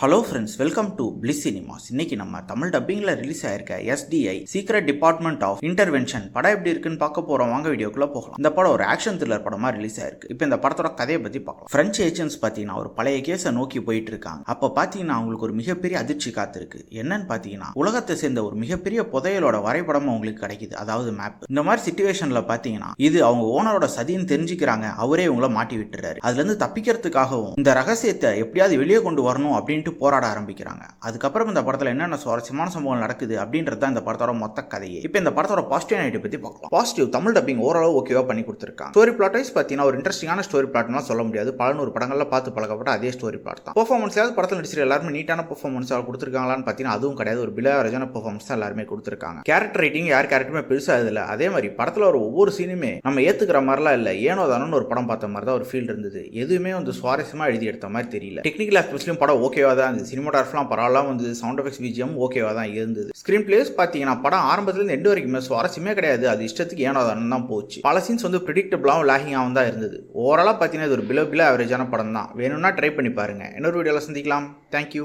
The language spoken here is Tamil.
Hello friends, welcome to Bliss Cinemas. இன்னைக்கு நம்ம தமிழ் டப்பிங்ல ரிலீஸ் ஆயிருக்க SDI secret department of intervention படம் எப்படி இருக்குன்னு பார்க்க போறோம். வாங்க வீடியோக்குள்ள போகலாம். இந்த படம் ஒரு ஆக்ஷன் த்ரில்லர் படமா ரிலீஸ் ஆயிருக்கு. இப்போ இந்த படத்தோட கதையை பத்தி பார்க்கலாம். பிரெஞ்சு ஏஜென்ட்ஸ் பாத்தீங்கன்னா ஒரு பழைய கேஸை நோக்கி போயிட்டு இருக்காங்க. அப்ப பாத்தீங்கன்னா அவங்களுக்கு ஒரு மிகப்பெரிய அதிர்ச்சி காத்திருக்கு. என்னன்னு பாத்தீங்கன்னா உலகத்தை சேர்ந்த ஒரு மிகப்பெரிய புதையலோட வரைபடம் அவங்களுக்கு கிடைக்குது, அதாவது மேப். இந்த மாதிரி சிச்சுவேஷன்ல பாத்தீங்கன்னா இது அவங்க ஓனரோட சதின்னு தெரிஞ்சுக்கிறாங்க. அவரே இவங்கள மாட்டி விட்டுறாரு. அதுல இருந்து தப்பிக்கிறதுக்காகவும் இந்த ரகசியத்தை எப்படியாவது வெளியே கொண்டு வரணும் அப்படின்னு போராட ஆரம்பிக்கிறாங்க. அதுக்கப்புறம் இந்த படத்துல என்னென்ன சுவாரஸ்யமான சம்பவங்கள் நடக்குது அப்படின்றது இந்த படத்தோட மொத்த கதையே. இப்போ இந்த படத்தோட பாசிட்டிவ் நைட் பத்தி பார்க்கலாம். பாசிட்டிவ், தமிழ் டப்பிங் ஓரளவு ஓகேவா பண்ணி கொடுத்துருக்காங்க. ஸ்டோரி பிளாட் வைஸ் பார்த்தீங்கன்னா ஒரு இன்ட்ரெஸ்டிங்கான ஸ்டோரி பிளாட்லாம் சொல்ல முடியாது. 11 படங்கள்ல பார்த்து பழக்கப்பட்ட அதே ஸ்டோரி பிளாட் தான். பெர்ஃபார்மன்ஸ் படத்தில் நடிச்சிரு எல்லாருமே நீட்டான பெர்ஃபார்மன்ஸ் கொடுத்துருக்காங்களான்னு பார்த்தீங்கன்னா அதுவும் கிடையாது. ஒரு பிலாவரேஜான பெர்ஃபார்மன்ஸ் தான் எல்லாருமே கொடுத்துருக்காங்க. கேரக்டர் ரைட்டிங் யார் கேரக்டருமே பெருசா இல்லை. அதே மாதிரி படத்தில் ஒரு ஒவ்வொரு சீனுமே நம்ம ஏத்துக்கிற மாதிரிலாம் இல்லை. ஏனோ தானோன்னு ஒரு படம் பார்த்த மாதிரி தான் ஒரு ஃபீல் இருந்தது. எதுவுமே வந்து சுவாரஸ்யமா எழுதி எடுத்த மாதிரி தெரியல. டெக்னிக்கல் ஆஸ்பெக்ட்ஸ்லயும் படம் ஓகேவா தான் இருந்தது. சினிமாட்டோகிராஃபிலாம் பரவாயில்ல வந்து, சவுண்ட் எஃபெக்ட்ஸ் பிஜிஎம் ஓகேவா தான் இருந்தது. ஸ்கிரீன் பிளேஸ் பார்த்தீங்கன்னா படம் ஆரம்பத்துலேருந்து எண்டு வரைக்குமே சுவாரஸ்யமே கிடையாது. அது இஷ்டத்துக்கு ஏனோ தான் போச்சு. பல சீன்ஸ் வந்து ப்ரிடிக்டபிளாகவும் லேகிங்காகவும் தான் இருந்தது. ஓவராலாக பார்த்தீங்கன்னா இது ஒரு பிலோ ஆவரேஜான படம் தான். வேணும்னா ட்ரை பண்ணி பாருங்க. இன்னொரு வீடியோவில் சந்திக்கலாம். தேங்க்யூ.